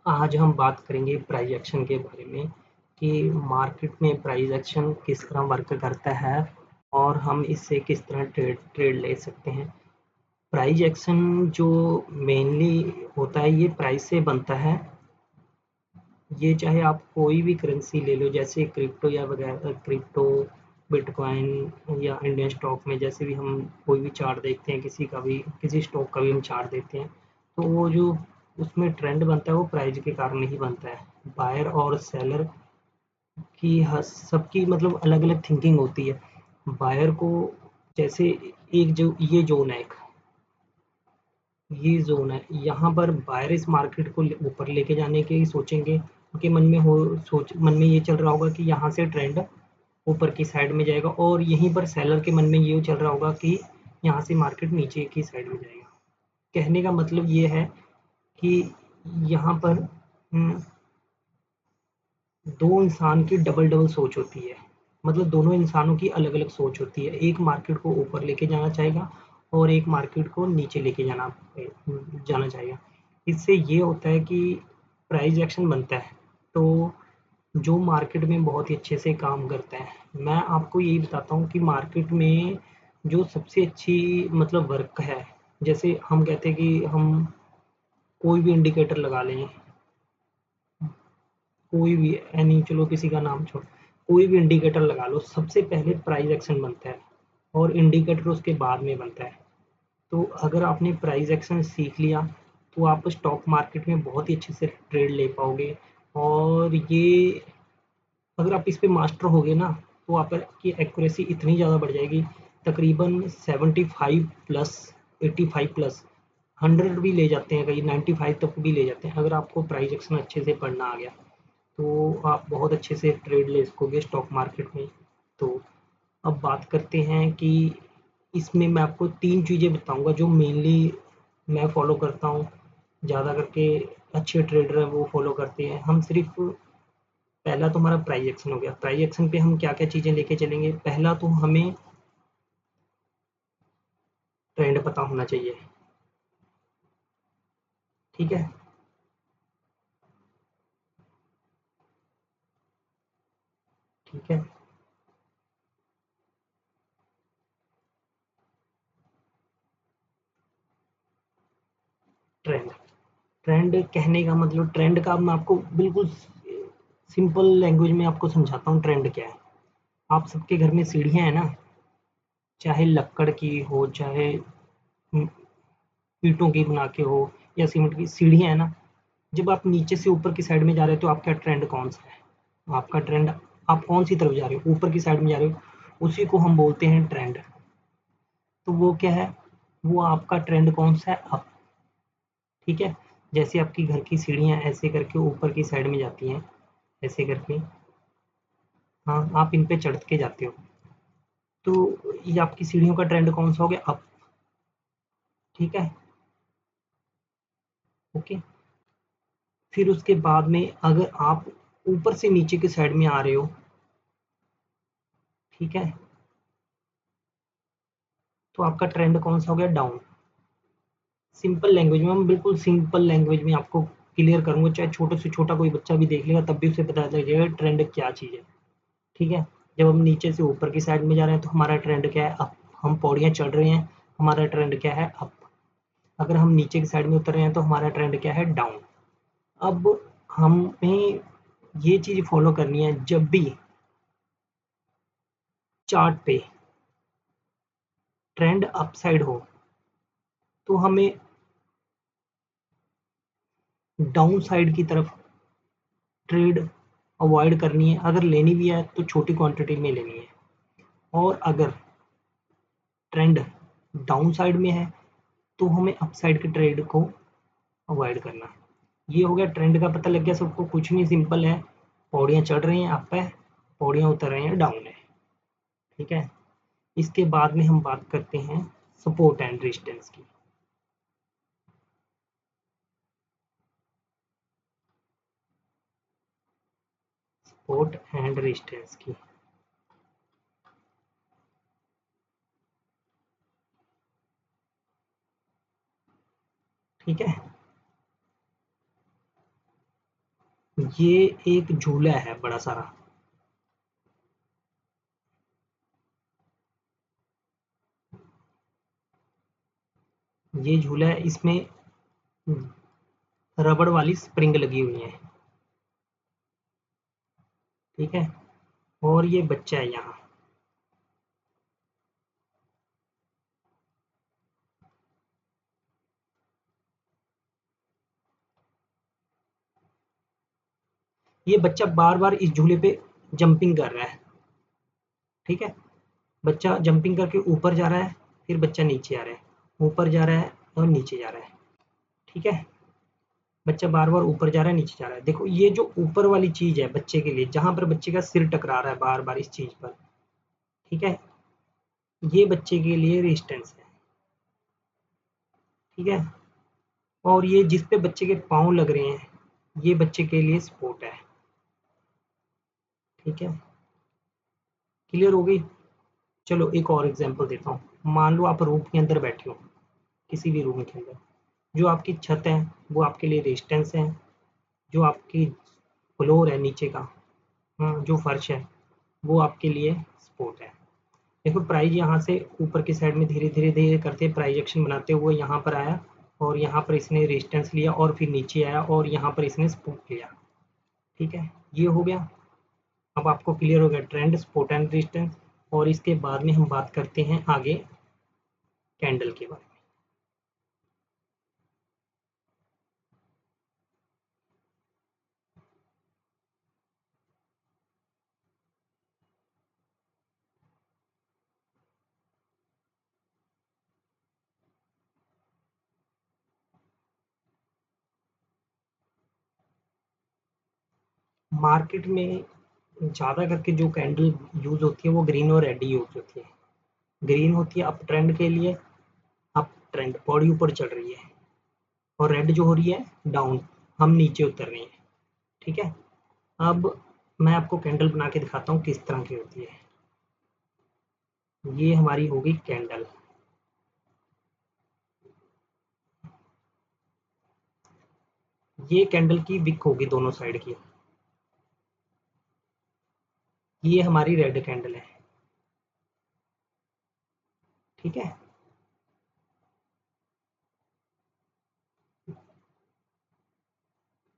आज हम बात करेंगे प्राइस एक्शन के बारे में कि मार्केट में प्राइस एक्शन किस तरह वर्क करता है और हम इससे किस तरह ट्रेड ट्रेड ले सकते हैं। प्राइस एक्शन जो मेनली होता है ये प्राइस से बनता है। ये चाहे आप कोई भी करेंसी ले लो, जैसे क्रिप्टो या वगैरह, क्रिप्टो, बिटकॉइन या इंडियन स्टॉक में जैसे भी हम कोई भी चार्ट देखते हैं, किसी स्टॉक का भी हम चार्ट देखते हैं, तो वो जो उसमें ट्रेंड बनता है वो प्राइस के कारण ही बनता है। बायर और सेलर की सबकी मतलब अलग अलग थिंकिंग होती है। बायर को जैसे एक जो ये जोन है, ये ज़ोन है, यहाँ पर बायर इस मार्केट को ऊपर लेके जाने के सोचेंगे। उनके मन में ये चल रहा होगा कि यहाँ से ट्रेंड ऊपर की साइड में जाएगा, और यहीं पर सेलर के मन में ये चल रहा होगा कि यहाँ से मार्केट नीचे की साइड में जाएगा। कहने का मतलब ये है कि यहाँ पर दो इंसान की डबल डबल सोच होती है। मतलब दोनों इंसानों की अलग अलग सोच होती है। एक मार्केट को ऊपर लेके जाना चाहेगा और एक मार्केट को नीचे लेके जाना चाहेगा। इससे ये होता है कि प्राइस एक्शन बनता है, तो जो मार्केट में बहुत ही अच्छे से काम करता है। मैं आपको यही बताता हूँ कि मार्केट में जो सबसे अच्छी मतलब वर्क है, जैसे हम कहते हैं कि हम कोई भी इंडिकेटर लगा लें, कोई भी एनी, चलो किसी का नाम छोड़, कोई भी इंडिकेटर लगा लो, सबसे पहले प्राइस एक्शन बनता है और इंडिकेटर उसके बाद में बनता है। तो अगर आपने प्राइस एक्शन सीख लिया तो आप स्टॉक मार्केट में बहुत ही अच्छे से ट्रेड ले पाओगे। और ये अगर आप इस पे मास्टर हो गए ना, तो आपकी एक्यूरेसी इतनी ज़्यादा बढ़ जाएगी, तकरीबन 75 प्लस, 85 प्लस, 100 भी ले जाते हैं, कहीं 95 तक भी ले जाते हैं। अगर आपको प्राइस एक्शन अच्छे से पढ़ना आ गया तो आप बहुत अच्छे से ट्रेड ले सकोगे स्टॉक मार्केट में। तो अब बात करते हैं कि इसमें मैं आपको 3 चीज़ें बताऊँगा जो मेनली मैं फ़ॉलो करता हूँ। ज़्यादा करके अच्छे ट्रेडर हैं वो फ़ॉलो करते हैं। हम सिर्फ़, पहला तो हमारा प्राइस एक्शन हो गया। प्राइस एक्शन पे हम क्या-क्या चीज़ें लेके चलेंगे? पहला तो हमें ट्रेंड पता होना चाहिए, ठीक है? ठीक है? ट्रेंड, ट्रेंड कहने का मतलब, ट्रेंड का मैं आपको बिल्कुल सिंपल लैंग्वेज में आपको समझाता हूँ ट्रेंड क्या है। आप सबके घर में सीढ़ियाँ हैं ना? चाहे लक्कड़ की हो, चाहे उम, ईंटों की बना के हो या सीमेंट की, सीढ़ियाँ हैं ना? जब आप नीचे से ऊपर की साइड में जा रहे हो तो आपका ट्रेंड कौन-सा है? आपका ट्रेंड, आप कौन-सी तरफ जा रहे हो? ऊपर की साइड में जा रहे हो, उसी को हम बोलते हैं ट्रेंड। तो वो क्या है? वो आपका ट्रेंड कौन-सा है? अप, ठीक है? जैसे आपकी घर की सीढ़ियाँ ऐसे करके ऊपर की साइड में जाती हैं, ऐसे करके, हाँ, आप इन पे चढ़ के जाते हो। तो ये आपकी सीढ़ियों का ट्रेंड कौन-सा हो गया? अप, ठीक है? ओके। फिर उसके बाद में अगर आप ऊपर से नीचे की साइड में आ रहे हो, ठीक है? तो आपका ट्रेंड कौन-सा हो गया? डाउन। सिंपल लैंग्वेज में, मैं बिल्कुल सिंपल लैंग्वेज में आपको क्लियर करूँगा, चाहे छोटे से छोटा कोई बच्चा भी देख लेगा तब भी उसे पता लग जाएगा ट्रेंड क्या चीज़ है, ठीक है? जब हम नीचे से ऊपर की साइड में जा रहे हैं तो हमारा ट्रेंड क्या है? अप। हम पौड़ियाँ चढ़ रहे हैं, हमारा ट्रेंड क्या है? अप। अगर हम नीचे की साइड में उतर रहे हैं तो हमारा ट्रेंड क्या है? डाउन। अब हमें ये चीज़ फॉलो करनी है, जब भी चार्ट पे ट्रेंड अप साइड हो तो हमें डाउन साइड की तरफ ट्रेड अवॉइड करनी है। अगर लेनी भी है तो छोटी क्वांटिटी में लेनी है, और अगर ट्रेंड डाउन साइड में है तो हमें अप साइड के ट्रेड को अवॉइड करना है। ये हो गया, ट्रेंड का पता लग गया सबको, कुछ नहीं, सिंपल है। पौड़ियाँ चढ़ रही हैं अप है, पौड़ियाँ उतर रही हैं डाउन है, ठीक है? इसके बाद में हम बात करते हैं सपोर्ट एंड रेजिस्टेंस की। सपोर्ट एंड रेजिस्टेंस की, ठीक है? ये एक झूला है बड़ा सारा। ये झूला है, इसमें रबड़ वाली स्प्रिंग लगी हुई है। ठीक है, और ये बच्चा है यहाँ। ये बच्चा बार बार इस झूले पे जंपिंग कर रहा है। ठीक है, बच्चा जंपिंग करके ऊपर जा रहा है, फिर बच्चा नीचे आ रहा है, ऊपर जा रहा है और नीचे जा रहा है। ठीक है, बच्चा बार बार ऊपर जा रहा है, नीचे जा रहा है। देखो ये जो ऊपर वाली चीज है बच्चे के लिए, जहां पर बच्चे का सिर टकरा रहा है बार बार इस चीज पर, ठीक है, ये बच्चे के लिए रेजिस्टेंस है। ठीक है, और ये जिस पे बच्चे के पाँव लग रहे हैं, ये बच्चे के लिए सपोर्ट है। ठीक है, क्लियर हो गई। चलो एक और एग्जांपल देता हूँ। मान लो आप रूम के अंदर बैठे हो, किसी भी रूम के अंदर, जो आपकी छत है वो आपके लिए रेजिस्टेंस है, जो आपकी फ्लोर है नीचे का, जो फर्श है वो आपके लिए सपोर्ट है। देखो प्राइज यहाँ से ऊपर की साइड में धीरे धीरे धीरे करते प्राइज एक्शन बनाते हुए यहाँ पर आया, और यहाँ पर इसने रेजिस्टेंस लिया, और फिर नीचे आया और यहाँ पर इसने सपोर्ट लिया। ठीक है, ये हो गया। अब आपको क्लियर हो गया ट्रेंड, सपोर्ट एंड रेजिस्टेंस। और इसके बाद में हम बात करते हैं आगे कैंडल के बारे में। मार्केट में ज़्यादा करके जो कैंडल यूज होती है वो ग्रीन और रेड यूज होती है। ग्रीन होती है अप ट्रेंड के लिए, अप ट्रेंड बॉडी ऊपर चढ़ रही है, और रेड जो हो रही है डाउन, हम नीचे उतर रहे हैं। ठीक है, अब मैं आपको कैंडल बना के दिखाता हूँ किस तरह की होती है। ये हमारी होगी कैंडल। ये कैंडल की विक होगी दोनों साइड की। ये हमारी रेड कैंडल है। ठीक है,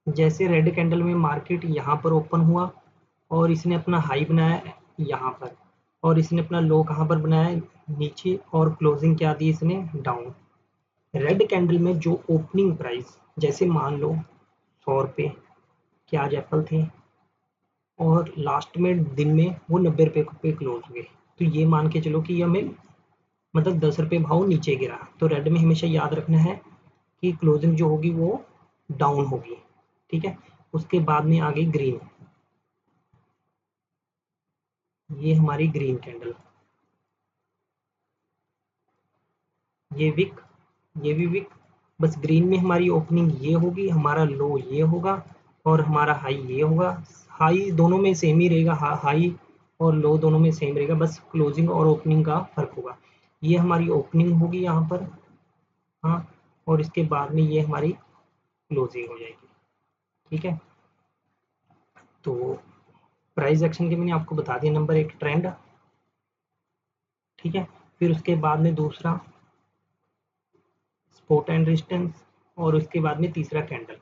जैसे रेड कैंडल में मार्केट यहाँ पर ओपन हुआ, और इसने अपना हाई बनाया यहाँ पर, और इसने अपना लो कहाँ पर बनाया, नीचे, और क्लोजिंग क्या दी इसने, डाउन। रेड कैंडल में जो ओपनिंग प्राइस, जैसे मान लो 100 रुपये के आज एप्पल थे, और लास्ट में दिन में वो 90 रुपये पे क्लोज हुए, तो ये मान के चलो कि ये हमें मतलब 10 रुपये भाव नीचे गिरा। तो रेड में हमेशा याद रखना है कि क्लोजिंग जो होगी वो डाउन होगी। ठीक है, उसके बाद में आ गई ग्रीन। ये हमारी ग्रीन कैंडल, ये विक, ये भी विक। बस ग्रीन में हमारी ओपनिंग ये होगी, हमारा लो ये होगा, और हमारा हाई ये होगा। हाई दोनों में सेम ही रहेगा, हाई और लो दोनों में सेम रहेगा, बस क्लोजिंग और ओपनिंग का फर्क होगा। ये हमारी ओपनिंग होगी यहाँ पर, हाँ, और इसके बाद में ये हमारी क्लोजिंग हो जाएगी। ठीक है, तो प्राइस एक्शन के मैंने आपको बता दिया, नंबर एक ट्रेंड। ठीक है, फिर उसके बाद में दूसरा सपोर्ट एंड रेजिस्टेंस, और उसके बाद में तीसरा कैंडल।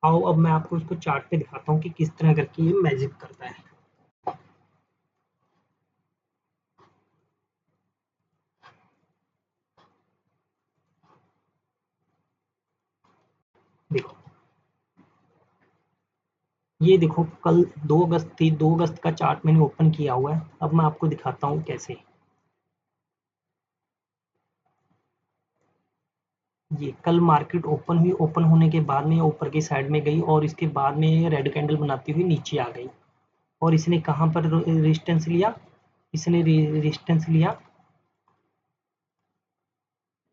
आओ अब मैं आपको इसको चार्ट पे दिखाता हूँ कि किस तरह करके ये मैजिक करता है। देखो, ये देखो कल 2 अगस्त थी, 2 अगस्त का चार्ट मैंने ओपन किया हुआ है। अब मैं आपको दिखाता हूँ कैसे। ये कल मार्केट ओपन हुई, ओपन होने के बाद में ऊपर की साइड में गई, और इसके बाद में रेड कैंडल बनाती हुई नीचे आ गई, और इसने कहाँ पर रेजिस्टेंस लिया, इसने रेजिस्टेंस लिया,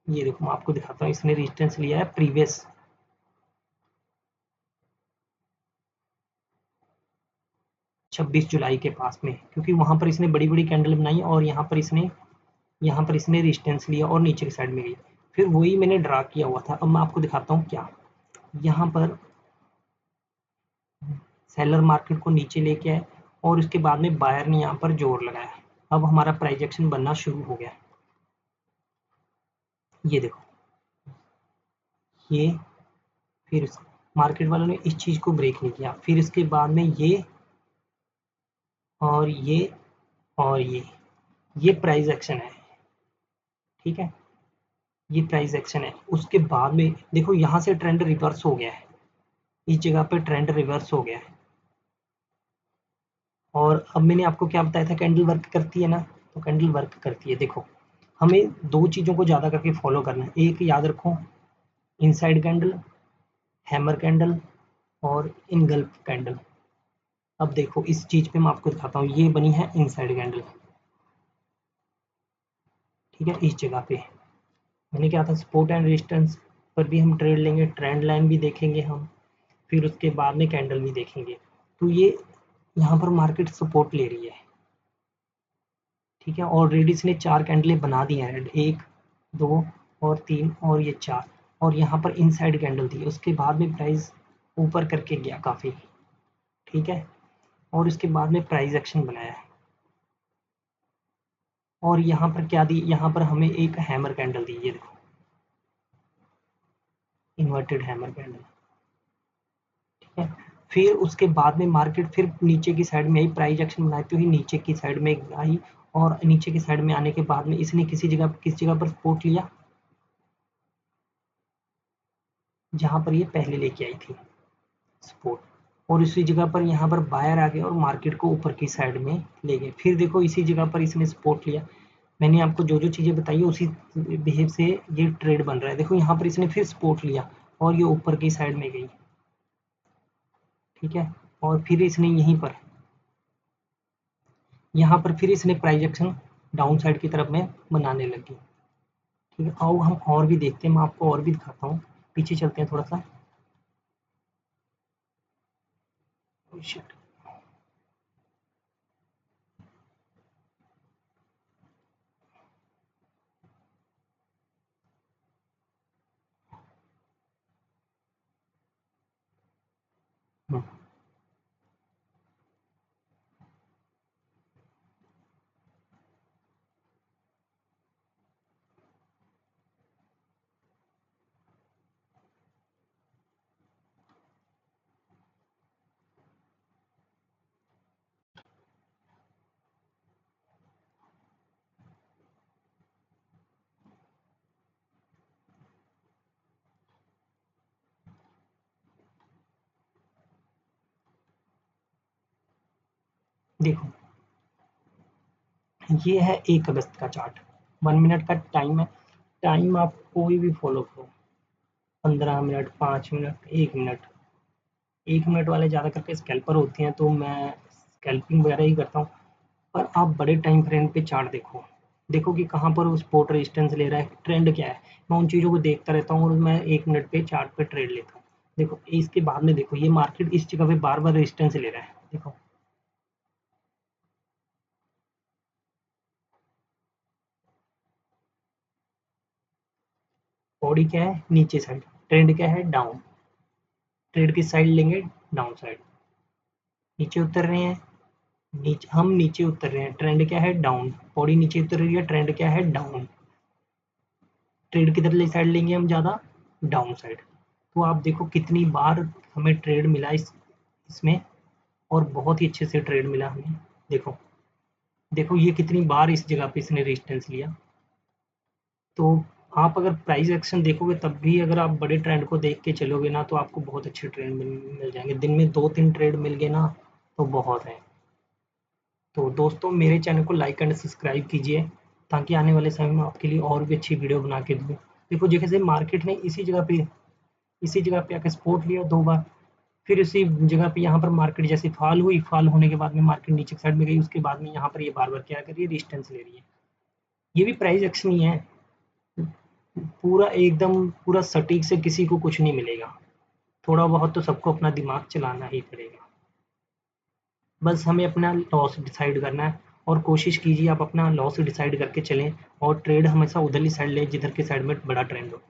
ये देखो मैं आपको दिखाता हूँ, इसने रेजिस्टेंस लिया है प्रीवियस 26 जुलाई के पास में, क्योंकि वहां पर इसने बड़ी बड़ी कैंडल बनाई, और यहाँ पर इसने रेजिस्टेंस लिया और नीचे की साइड में गई। फिर वही मैंने ड्रा किया हुआ था। अब मैं आपको दिखाता हूँ क्या, यहाँ पर सेलर मार्केट को नीचे लेके आए और उसके बाद में बायर ने यहाँ पर जोर लगाया। अब हमारा प्राइस एक्शन बनना शुरू हो गया। ये देखो, ये फिर मार्केट वालों ने इस चीज को ब्रेक नहीं किया, फिर इसके बाद में ये और ये प्राइस एक्शन है। ठीक है, ये प्राइस एक्शन है। उसके बाद में देखो यहाँ से ट्रेंड रिवर्स हो गया है, इस जगह पे ट्रेंड रिवर्स हो गया है। और अब मैंने आपको क्या बताया था, कैंडल वर्क करती है ना, तो कैंडल वर्क करती है। देखो, हमें दो चीज़ों को ज़्यादा करके फॉलो करना है। एक याद रखो, इनसाइड कैंडल, हैमर कैंडल और इनगल्फ कैंडल। अब देखो इस चीज़ पे मैं आपको दिखाता हूँ, ये बनी है इनसाइड कैंडल। ठीक है, इस जगह पे मैंने क्या था, सपोर्ट एंड रेजिस्टेंस पर भी हम ट्रेड लेंगे, ट्रेंड लाइन भी देखेंगे हम, फिर उसके बाद में कैंडल भी देखेंगे। तो ये यहाँ पर मार्केट सपोर्ट ले रही है। ठीक है, ऑलरेडी इसने 4 कैंडलें बना दी हैं, 1 2 और 3 और ये 4, और यहाँ पर इनसाइड कैंडल थी। उसके बाद में प्राइस ऊपर करके गया काफ़ी। ठीक है, और इसके बाद में प्राइस एक्शन बनाया है। और यहाँ पर क्या दी, यहाँ पर हमें एक हैमर कैंडल दी, ये देखो, इन्वर्टेड हैमर कैंडल। ठीक है, फिर उसके बाद में मार्केट फिर नीचे की साइड में आई, प्राइस एक्शन बनाते हुए नीचे की साइड में आई, और नीचे की साइड में आने के बाद में इसने किस जगह पर सपोर्ट लिया, जहां पर ये पहले लेके आई थी सपोर्ट, और इसी जगह पर यहाँ पर बायर आ गए और मार्केट को ऊपर की साइड में ले गए। फिर देखो इसी जगह पर इसने सपोर्ट लिया। मैंने आपको जो जो चीज़ें बताई है उसी बिहेव से ये ट्रेड बन रहा है। देखो यहाँ पर इसने फिर सपोर्ट लिया और ये ऊपर की साइड में गई। ठीक है, और फिर इसने यहाँ पर फिर इसने प्राइस एक्शन डाउन साइड की तरफ में बनाने लगी। ठीक है, आओ हम और भी देखते हैं, मैं आपको और भी दिखाता हूँ। पीछे चलते हैं थोड़ा सा। शिट। देखो, ये है 1 अगस्त का चार्ट, 1 मिनट का टाइम है। टाइम आप कोई भी फॉलो करो, 15 मिनट, 5 मिनट, 1 मिनट। 1 मिनट वाले ज़्यादा करके स्कैल्पर होते हैं, तो मैं स्कैल्पिंग वगैरह ही करता हूँ। पर आप बड़े टाइम फ्रेम पे चार्ट देखो, देखो कि कहाँ पर वो सपोर्ट रेजिस्टेंस ले रहा है, ट्रेंड क्या है। मैं उन चीज़ों को देखता रहता हूँ और मैं 1 मिनट पे चार्ट पे ट्रेड लेता हूँ। देखो इसके बाद में देखो, ये मार्केट इस जगह पे बार बार रेजिस्टेंस ले रहा है। देखो, बॉडी क्या है, नीचे साइड, ट्रेंड क्या है, डाउन। ट्रेड की साइड लेंगे, डाउन साइड। नीचे उतर रहे हैं, हम नीचे उतर रहे हैं, ट्रेंड क्या है, डाउन। बॉडी नीचे उतर रही है, ट्रेंड क्या है, डाउन। ट्रेड किधर ले साइड लेंगे हम ज़्यादा, डाउन साइड। तो आप देखो कितनी बार हमें ट्रेड मिला इसमें, और बहुत ही अच्छे से ट्रेड मिला हमें। देखो, देखो ये कितनी बार इस जगह पे इसने रेजिस्टेंस लिया। तो आप अगर प्राइस एक्शन देखोगे तब भी अगर आप बड़े ट्रेंड को देख के चलोगे ना, तो आपको बहुत अच्छे ट्रेंड मिल जाएंगे। दिन में 2-3 ट्रेड मिल गए ना, तो बहुत है। तो दोस्तों मेरे चैनल को लाइक एंड सब्सक्राइब कीजिए, ताकि आने वाले समय में आपके लिए और भी अच्छी वीडियो बना के दूँ। देखो जैसे मार्केट ने इसी जगह पे आके सपोर्ट लिया 2 बार, फिर उसी जगह पे यहाँ पर मार्केट जैसे फॉल हुई, फॉल होने के बाद में मार्केट नीचे की साइड में गई, उसके बाद में यहाँ पर ये बार-बार क्या कर रही है, रेजिस्टेंस ले रही है। ये भी प्राइस एक्शन ही है। पूरा एकदम पूरा सटीक से किसी को कुछ नहीं मिलेगा। थोड़ा बहुत तो सबको अपना दिमाग चलाना ही पड़ेगा। बस हमें अपना लॉस डिसाइड करना है, और कोशिश कीजिए आप अपना लॉस डिसाइड करके चलें, और ट्रेड हमेशा उधर ही साइड लें जिधर की साइड में बड़ा ट्रेंड हो।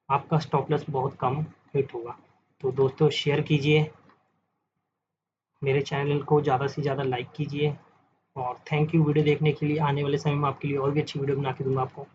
आपका स्टॉप लॉस बहुत कम हिट होगा। तो दोस्तों शेयर कीजिए, मेरे चैनल को ज़्यादा से ज़्यादा लाइक कीजिए और थैंक यू वीडियो देखने के लिए। आने वाले समय में आपके लिए और भी अच्छी वीडियो बना के दूँगा आपको।